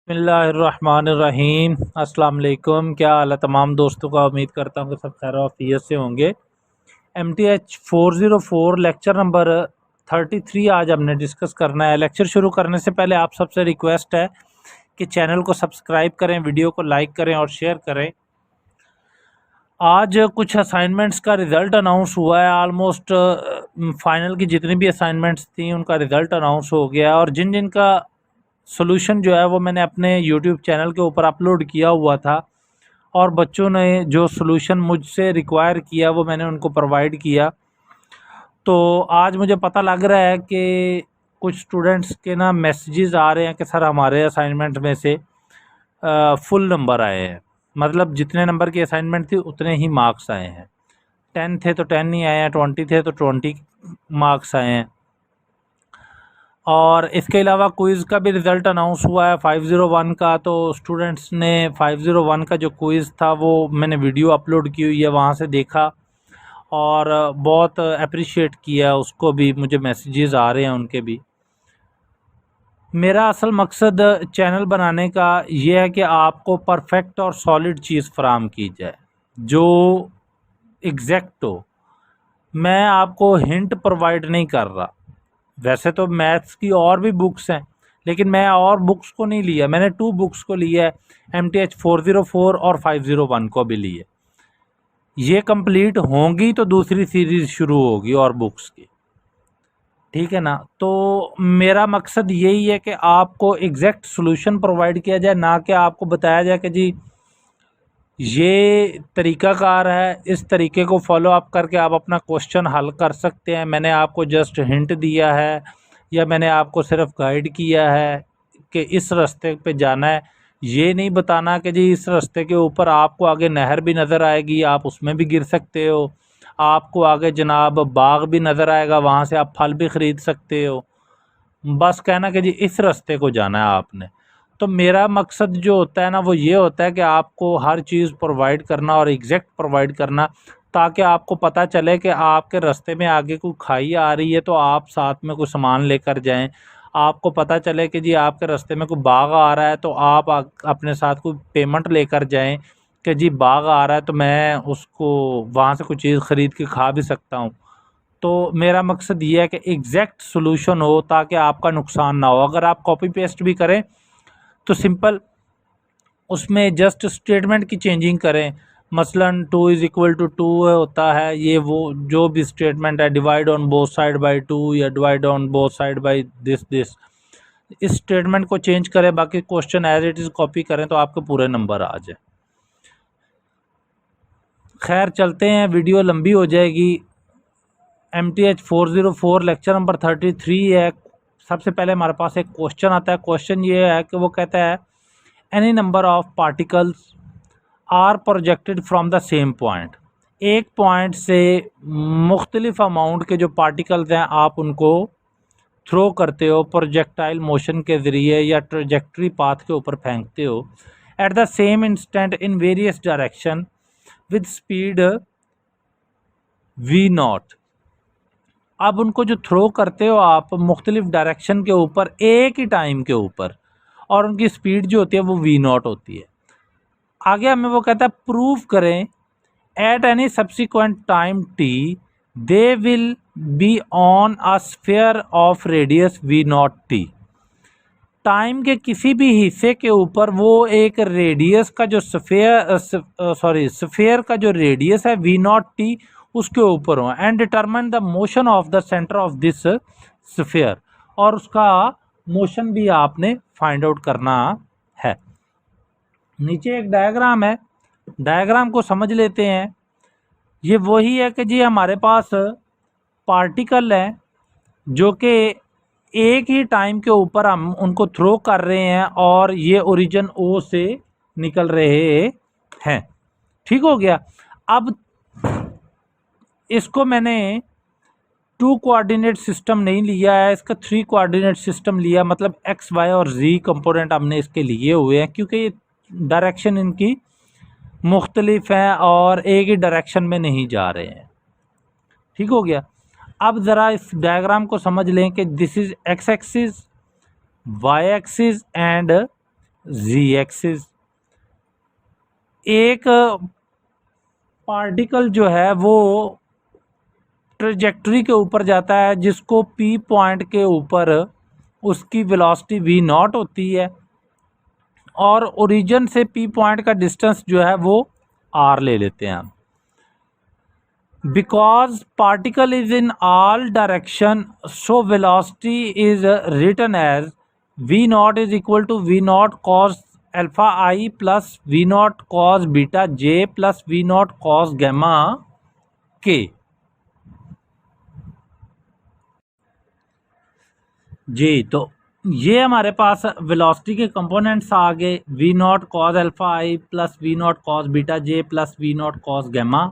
बिस्मिल्लाहिर्रहमानिर्रहीम। अस्सलाम वालेकुम। क्या हाल है तमाम दोस्तों का। उम्मीद करता हूँ कि सब खैर आफियत से होंगे। MTH 404 लेक्चर नंबर 33 आज हमने डिस्कस करना है। लेक्चर शुरू करने से पहले आप सबसे रिक्वेस्ट है कि चैनल को सब्सक्राइब करें, वीडियो को लाइक करें और शेयर करें। आज कुछ असाइनमेंट्स का रिज़ल्ट अनाउंस हुआ है। ऑलमोस्ट फाइनल की जितनी भी असाइनमेंट्स थी उनका रिज़ल्ट अनाउंस हो गया है और जिन जिन का सोल्यूशन जो है वो मैंने अपने यूट्यूब चैनल के ऊपर अपलोड किया हुआ था और बच्चों ने जो सोल्यूशन मुझसे रिक्वायर किया वो मैंने उनको प्रोवाइड किया। तो आज मुझे पता लग रहा है कि कुछ स्टूडेंट्स के ना मैसेजेस आ रहे हैं कि सर हमारे असाइनमेंट में से फुल नंबर आए हैं, मतलब जितने नंबर की असाइनमेंट थी उतने ही मार्क्स आए हैं। 10 थे तो 10 नहीं आए हैं, 20 थे तो 20 मार्क्स आए हैं। और इसके अलावा क्विज़ का भी रिज़ल्ट अनाउंस हुआ है 501 का। तो स्टूडेंट्स ने 501 का जो क्विज़ था वो मैंने वीडियो अपलोड की हुई है, वहाँ से देखा और बहुत अप्रिशिएट किया उसको भी। मुझे मैसेजेस आ रहे हैं उनके भी। मेरा असल मकसद चैनल बनाने का ये है कि आपको परफेक्ट और सॉलिड चीज़ फराहम की जाए जो एग्जैक्ट हो। मैं आपको हिंट प्रोवाइड नहीं कर रहा। वैसे तो मैथ्स की और भी बुक्स हैं लेकिन मैं और बुक्स को नहीं लिया, मैंने 2 बुक्स को लिया है, MTH 404 और 501 को भी लिए। ये कंप्लीट होंगी तो दूसरी सीरीज़ शुरू होगी और बुक्स की, ठीक है ना। तो मेरा मकसद यही है कि आपको एग्जैक्ट सॉल्यूशन प्रोवाइड किया जाए, ना कि आपको बताया जाए कि जी ये तरीक़ाकार है, इस तरीके को फॉलो अप करके आप अपना क्वेश्चन हल कर सकते हैं। मैंने आपको जस्ट हिंट दिया है या मैंने आपको सिर्फ गाइड किया है कि इस रास्ते पे जाना है। ये नहीं बताना कि जी इस रास्ते के ऊपर आपको आगे नहर भी नज़र आएगी, आप उसमें भी गिर सकते हो, आपको आगे जनाब बाग भी नज़र आएगा, वहाँ से आप फल भी ख़रीद सकते हो। बस कहना कि जी इस रास्ते को जाना है आपने। तो मेरा मकसद जो होता है ना वो ये होता है कि आपको हर चीज़ प्रोवाइड करना और एग्जैक्ट प्रोवाइड करना, ताकि आपको पता चले कि आपके रास्ते में आगे कोई खाई आ रही है तो आप साथ में कोई सामान लेकर जाएं। आपको पता चले कि जी आपके रास्ते में कोई बाग आ रहा है तो आप अपने साथ कोई पेमेंट लेकर जाएं कि जी बाग आ रहा है तो मैं उसको वहाँ से कोई चीज़ ख़रीद के खा भी सकता हूँ। तो मेरा मकसद ये है कि एग्जैक्ट सॉल्यूशन हो ताकि आपका नुकसान ना हो। अगर आप कॉपी पेस्ट भी करें तो सिंपल उसमें जस्ट स्टेटमेंट की चेंजिंग करें। मसलन 2 इज़ इक्वल टू 2 होता है, ये वो जो भी स्टेटमेंट है, divide on both side by 2 या divide on both side by this, इस स्टेटमेंट को चेंज करें। बाकी question as it is copy करें तो आपके पूरे नंबर आ जाए। खैर चलते हैं, वीडियो लंबी हो जाएगी। MTH 404 लेक्चर नंबर 33 है। सबसे पहले हमारे पास एक क्वेश्चन आता है। क्वेश्चन ये है कि वो कहता है any number of particles are projected from the same point. एक पॉइंट से मुख्तलिफ अमाउंट के जो पार्टिकल्स हैं आप उनको थ्रो करते हो प्रोजेक्टाइल मोशन के ज़रिए या ट्रेजेक्ट्री पाथ के ऊपर फेंकते हो at the same instant in various direction with speed v0। अब उनको जो थ्रो करते हो आप मुख्तलिफ डायरेक्शन के ऊपर एक ही टाइम के ऊपर, और उनकी स्पीड जो होती है वो v0 होती है। आगे हमें वो कहता है प्रूव करें at any subsequent time t they will be on a sphere of radius v0 t। Time के किसी भी हिस्से के ऊपर वो एक रेडियस का जो स्फीयर का जो रेडियस है v0 t उसके ऊपर हो, and determine the motion of the centre of this sphere, और उसका मोशन भी आपने फाइंड आउट करना है। नीचे एक डायग्राम है, डायग्राम को समझ लेते हैं। ये वही है कि जी हमारे पास पार्टिकल है जो कि एक ही टाइम के ऊपर हम उनको थ्रो कर रहे हैं और ये ओरिजिन O से निकल रहे हैं। ठीक हो गया। अब इसको मैंने 2 कोऑर्डिनेट सिस्टम नहीं लिया है, इसका 3 कोऑर्डिनेट सिस्टम लिया, मतलब x, y और z कंपोनेंट हमने इसके लिए हुए हैं क्योंकि ये डायरेक्शन इनकी मुख्तलिफ हैं और एक ही डायरेक्शन में नहीं जा रहे हैं। ठीक हो गया। अब ज़रा इस डायग्राम को समझ लें कि this is x axis, y axis and z axis. एक पार्टिकल जो है वो ट्रेजेक्टरी के ऊपर जाता है जिसको पी पॉइंट के ऊपर उसकी वेलोसिटी वी नॉट होती है और ओरिजिन से पी पॉइंट का डिस्टेंस जो है वो आर ले लेते हैं हम। Because particle is in all direction so velocity is written as v naught is equal to we naught cos alpha i plus we naught cos beta j plus we naught cos gamma k. जी तो ये हमारे पास velocity के components आ गए, v naught cos alpha i plus we naught cos beta j plus we naught cos gamma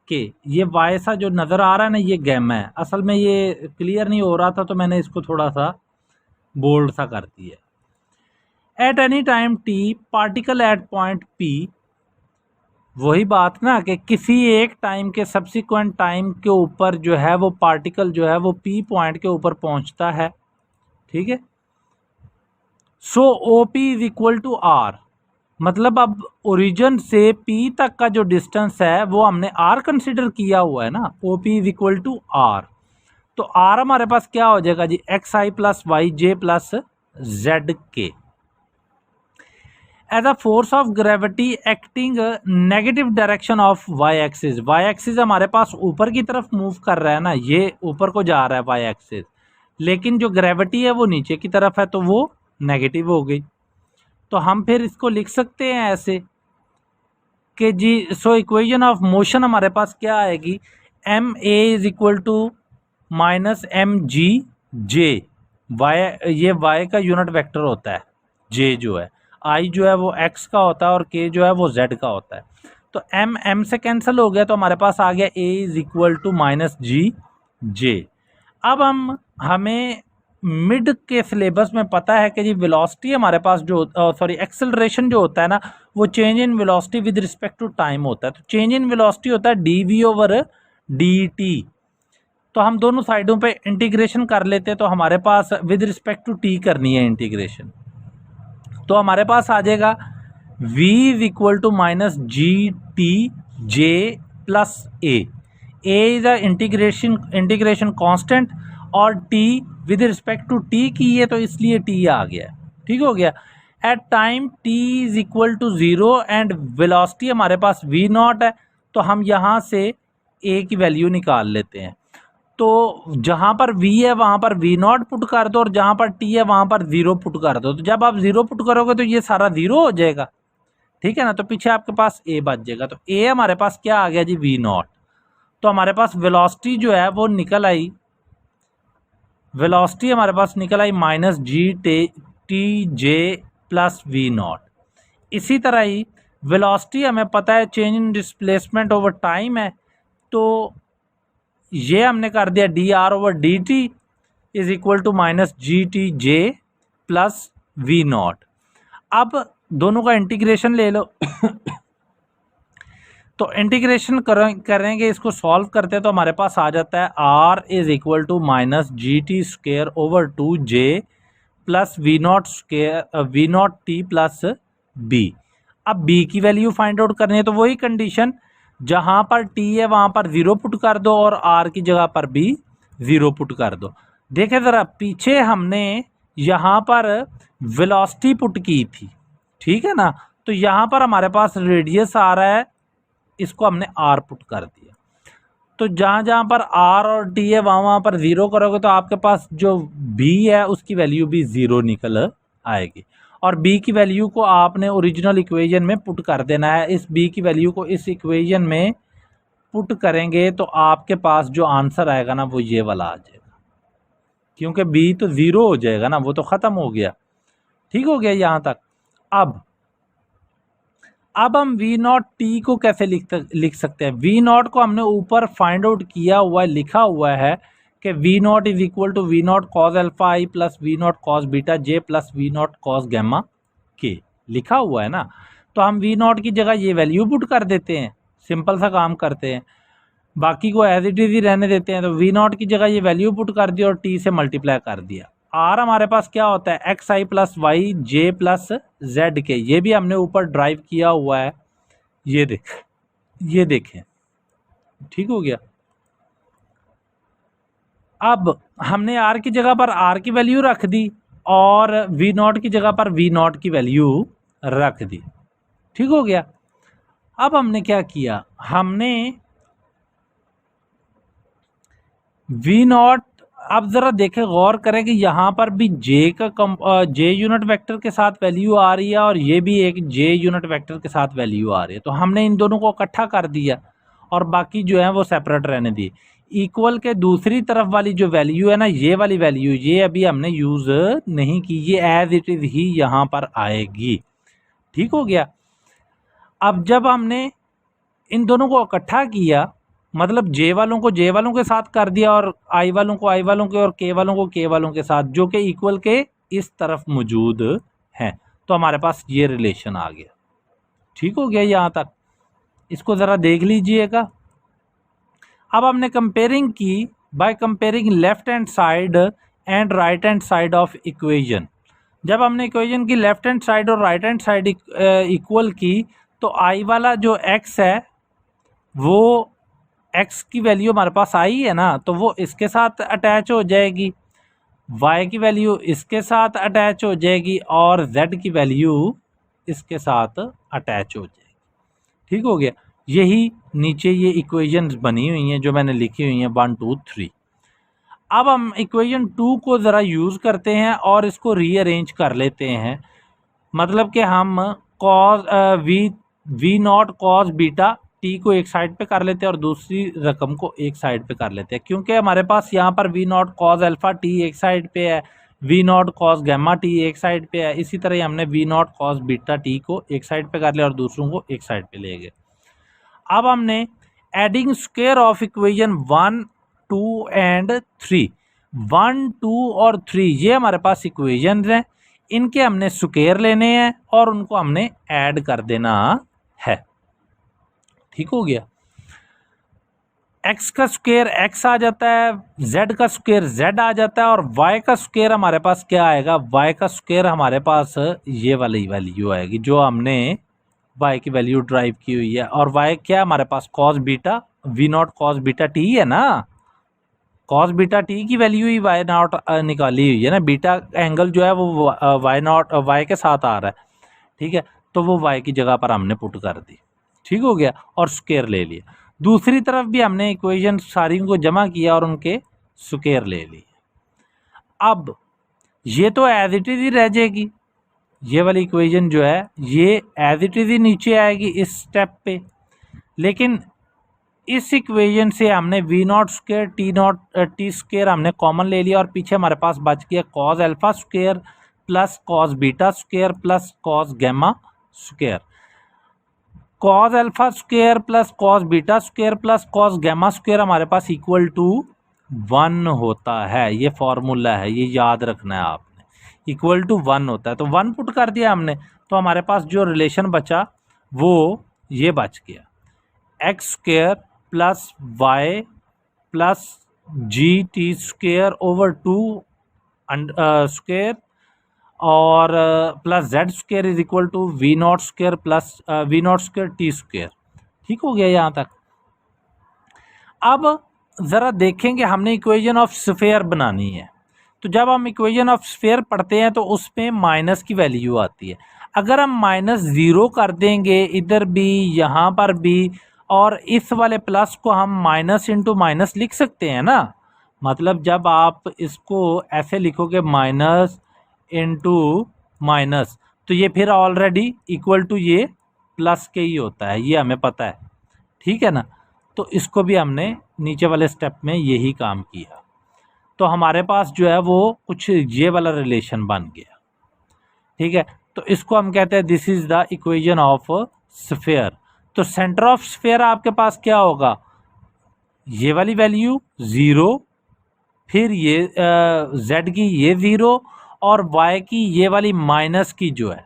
k. ये Y सा जो नज़र आ रहा है ना, ये गैमा है। असल में ये क्लियर नहीं हो रहा था तो मैंने इसको थोड़ा सा बोल्ड सा कर दिया। At any time T particle at point P, वही बात ना कि किसी एक टाइम के सब्सिक्वेंट टाइम के ऊपर जो है वो पार्टिकल जो है वो पी पॉइंट के ऊपर पहुंचता है, ठीक है। So O P is equal to R, मतलब अब ओरिजिन से पी तक का जो डिस्टेंस है वो हमने आर कंसिडर किया हुआ है ना, O P is equal to r. तो आर हमारे पास क्या हो जाएगा जी, x i plus y j plus z k. As a force of gravity acting negative direction of y axis, y axis हमारे पास ऊपर की तरफ मूव कर रहा है ना, ये ऊपर को जा रहा है वाई एक्सिस, लेकिन जो ग्रेविटी है वो नीचे की तरफ है तो वो नेगेटिव हो गई। तो हम फिर इसको लिख सकते हैं ऐसे कि जी सो इक्वेशन ऑफ मोशन हमारे पास क्या आएगी, m a is equal to minus m g j, y ये वाई का यूनिट वेक्टर होता है, जे जो है आई जो है वो एक्स का होता है और के जो है वो जेड का होता है। तो एम एम से कैंसिल हो गया तो हमारे पास आ गया ए इज इक्वल टू माइनस जी जे। अब हमें मिड के सिलेबस में पता है कि जी वेलोसिटी हमारे पास जो सॉरी एक्सेलरेशन जो होता है ना वो change in velocity with respect to time होता है। तो चेंज इन वेलोसिटी होता है d v over D t. तो हम दोनों साइडों पे इंटीग्रेशन कर लेते हैं, तो हमारे पास विद रिस्पेक्ट टू टी करनी है इंटीग्रेशन। तो हमारे पास आ जाएगा v is equal to minus G T J plus a is a integration constant और t with respect to t की है तो इसलिए t आ गया, ठीक हो गया। At time t is equal to 0 and velocity हमारे पास v नॉट है, तो हम यहाँ से a की वैल्यू निकाल लेते हैं। तो जहाँ पर v है वहाँ पर v नॉट पुट कर दो और जहाँ पर t है वहाँ पर 0 पुट कर दो। तो जब आप 0 पुट करोगे तो ये सारा 0 हो जाएगा, ठीक है ना। तो पीछे आपके पास a बच जाएगा। तो a हमारे पास क्या आ गया जी, v नॉट। तो हमारे पास वेलोसिटी जो है वो निकल आई, वेलोसिटी हमारे पास निकल आई minus G T J plus we naught. इसी तरह ही वेलोसिटी हमें पता है change in displacement over time है, तो ये हमने कर दिया D R over D T is equal to minus G T J plus we naught. अब दोनों का इंटीग्रेशन ले लो तो इंटीग्रेशन करेंगे, इसको सॉल्व करते हैं तो हमारे पास आ जाता है r is equal to minus ji t square over two j plus we naught square v naught t plus b. अब बी की वैल्यू फाइंड आउट करनी है, तो वही कंडीशन, जहां पर टी है वहां पर 0 पुट कर दो और आर की जगह पर भी 0 पुट कर दो। देखें ज़रा, पीछे हमने यहाँ पर वेलोसिटी पुट की थी, ठीक है ना। तो यहाँ पर हमारे पास रेडियस आ रहा है, इसको हमने आर पुट कर दिया। तो जहाँ जहाँ पर आर और टी है वहाँ वहाँ पर 0 करोगे तो आपके पास जो बी है उसकी वैल्यू भी 0 निकल आएगी और बी की वैल्यू को आपने ओरिजिनल इक्वेशन में पुट कर देना है। इस बी की वैल्यू को इस इक्वेशन में पुट करेंगे तो आपके पास जो आंसर आएगा ना वो ये वाला आ जाएगा, क्योंकि बी तो 0 हो जाएगा ना, वो तो ख़त्म हो गया, ठीक हो गया यहाँ तक। अब हम वी नॉट टी को कैसे लिख सकते हैं। वी नॉट को हमने ऊपर फाइंड आउट किया हुआ है, लिखा हुआ है कि v naught is equal to we naught cos alpha i plus we naught cos beta j plus we naught cos gamma k, लिखा हुआ है ना। तो हम वी नॉट की जगह ये वैल्यू पुट कर देते हैं, सिंपल सा काम करते हैं, बाकी को एज इट इज ही रहने देते हैं। तो वी नॉट की जगह ये वैल्यू पुट कर दी और टी से मल्टीप्लाई कर दिया। आर हमारे पास क्या होता है, x i plus y j plus z के, ये भी हमने ऊपर ड्राइव किया हुआ है, ये देखें, ठीक हो गया। अब हमने आर की जगह पर आर की वैल्यू रख दी और वी नॉट की जगह पर वी नॉट की वैल्यू रख दी, ठीक हो गया। अब हमने क्या किया, हमने वी नॉट, अब जरा देखें, गौर करें कि यहाँ पर भी जे यूनिट वेक्टर के साथ वैल्यू आ रही है और ये भी एक जे यूनिट वेक्टर के साथ वैल्यू आ रही है, तो हमने इन दोनों को इकट्ठा कर दिया और बाकी जो है वो सेपरेट रहने दी। इक्वल के दूसरी तरफ वाली जो वैल्यू है ना, ये वाली वैल्यू, ये अभी हमने यूज नहीं की, ये एज इट इज ही यहाँ पर आएगी, ठीक हो गया। अब जब हमने इन दोनों को इकट्ठा किया, मतलब जे वालों को जे वालों के साथ कर दिया और आई वालों को आई वालों के और के वालों को के वालों के साथ, जो कि इक्वल के इस तरफ मौजूद हैं, तो हमारे पास ये रिलेशन आ गया, ठीक हो गया यहाँ तक। इसको ज़रा देख लीजिएगा। अब हमने कंपेयरिंग की by comparing left hand side and right hand side of equation. जब हमने इक्वेशन की लेफ्ट हैंड साइड और राइट हैंड साइड इक्वल की, तो आई वाला जो एक्स है वो x की वैल्यू हमारे पास आई है ना, तो वो इसके साथ अटैच हो जाएगी, y की वैल्यू इसके साथ अटैच हो जाएगी और z की वैल्यू इसके साथ अटैच हो जाएगी, ठीक हो गया। यही नीचे ये इक्वेशंस बनी हुई हैं जो मैंने लिखी हुई हैं 1 2 3। अब हम इक्वेशन 2 को ज़रा यूज़ करते हैं और इसको रीअरेंज कर लेते हैं, मतलब कि हम cos v naught cos beta t को एक साइड पे कर लेते हैं और दूसरी रकम को एक साइड पे कर लेते हैं, क्योंकि हमारे पास यहाँ पर v naught cos alpha t एक साइड पे है, v naught cos gamma t एक साइड पे है, इसी तरह हमने v naught cos beta t को एक साइड पे कर लिया और दूसरों को एक साइड पे ले गए। अब हमने adding square of equation 1 2 and 3, 1 2 और 3 ये हमारे पास इक्वेशन हैं, इनके हमने स्क्वायर लेने हैं और उनको हमने ऐड कर देना है, ठीक हो गया। x का स्क्वायर x आ जाता है, z का स्क्वायर z आ जाता है और y का स्क्वायर हमारे पास क्या आएगा, y का स्क्वायर हमारे पास ये वाली वैल्यू आएगी जो हमने y की वैल्यू ड्राइव की हुई है। और y क्या हमारे पास cos beta V naught cos beta T है ना, कॉस बीटा टी की वैल्यू ही y नॉट निकाली हुई है ना, बीटा एंगल जो है वो y नॉट y के साथ आ रहा है, ठीक है, तो वो y की जगह पर हमने पुट कर दी, ठीक हो गया, और स्क्वायर ले लिया। दूसरी तरफ भी हमने इक्वेशन सारी को जमा किया और उनके स्क्वायर ले लिए। अब ये तो एज इट इज ही रह जाएगी, ये वाली इक्वेशन जो है ये एज इट इज ही नीचे आएगी इस स्टेप पे, लेकिन इस इक्वेशन से हमने v naught square T square हमने कॉमन ले लिया और पीछे हमारे पास बच गया cos alpha square plus cos beta square plus cos gamma square. Cos alpha square plus cos beta square plus cos gamma square हमारे पास इक्वल टू 1 होता है, ये फॉर्मूला है, ये याद रखना है आपने, इक्वल टू 1 होता है। तो 1 पुट कर दिया हमने, तो हमारे पास जो रिलेशन बचा वो ये बच गया, X square plus Y plus G T square over 2 square और plus Z square is equal to we naught square plus we naught square T square, ठीक हो गया यहाँ तक। अब ज़रा देखेंगे हमने इक्वेशन ऑफ स्फेयर बनानी है, तो जब हम इक्वेशन ऑफ स्फेयर पढ़ते हैं तो उसमें माइनस की वैल्यू आती है। अगर हम -0 कर देंगे इधर भी यहाँ पर भी और इस वाले प्लस को हम माइनस इंटू माइनस लिख सकते हैं ना, मतलब जब आप इसको ऐसे लिखोगे माइनस इंटू माइनस तो ये फिर ऑलरेडी इक्वल टू ये प्लस के ही होता है, ये हमें पता है, ठीक है ना। तो इसको भी हमने नीचे वाले स्टेप में यही काम किया, तो हमारे पास जो है वो कुछ ये वाला रिलेशन बन गया, ठीक है। तो इसको हम कहते हैं this is the equation of sphere. तो सेंटर ऑफ स्फेयर आपके पास क्या होगा, ये वाली वैल्यू 0, फिर ये z की ये 0 और y की ये वाली माइनस की जो है,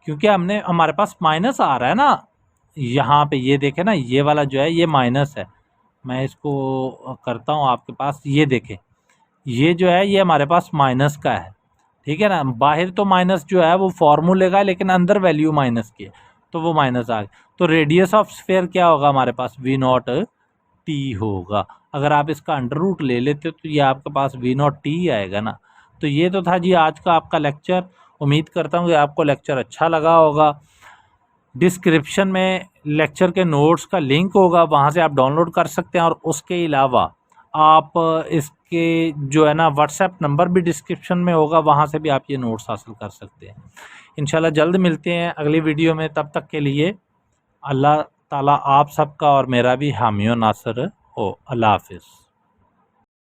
क्योंकि हमारे पास माइनस आ रहा है ना यहाँ पे, ये देखें ना ये वाला जो है ये माइनस है, मैं इसको करता हूँ आपके पास, ये देखें ये जो है ये हमारे पास माइनस का है, ठीक है ना। बाहर तो माइनस जो है वो फॉर्मूले का, लेकिन अंदर वैल्यू माइनस की है, तो वो माइनस आ गया। तो रेडियस ऑफ स्फीयर क्या होगा हमारे पास, वी नॉट टी होगा। अगर आप इसका अंडर रूट ले लेते तो ये आपके पास वी नॉट टी आएगा ना। तो ये तो था जी आज का आपका लेक्चर। उम्मीद करता हूँ कि आपको लेक्चर अच्छा लगा होगा। डिस्क्रिप्शन में लेक्चर के नोट्स का लिंक होगा, वहाँ से आप डाउनलोड कर सकते हैं। और उसके अलावा आप इसके जो है ना व्हाट्सएप नंबर भी डिस्क्रिप्शन में होगा, वहाँ से भी आप ये नोट्स हासिल कर सकते हैं। इंशाल्लाह जल्द मिलते हैं अगली वीडियो में। तब तक के लिए अल्लाह ताला आप सबका और मेरा भी हामी और नासर हो। अल्लाह हाफिज़।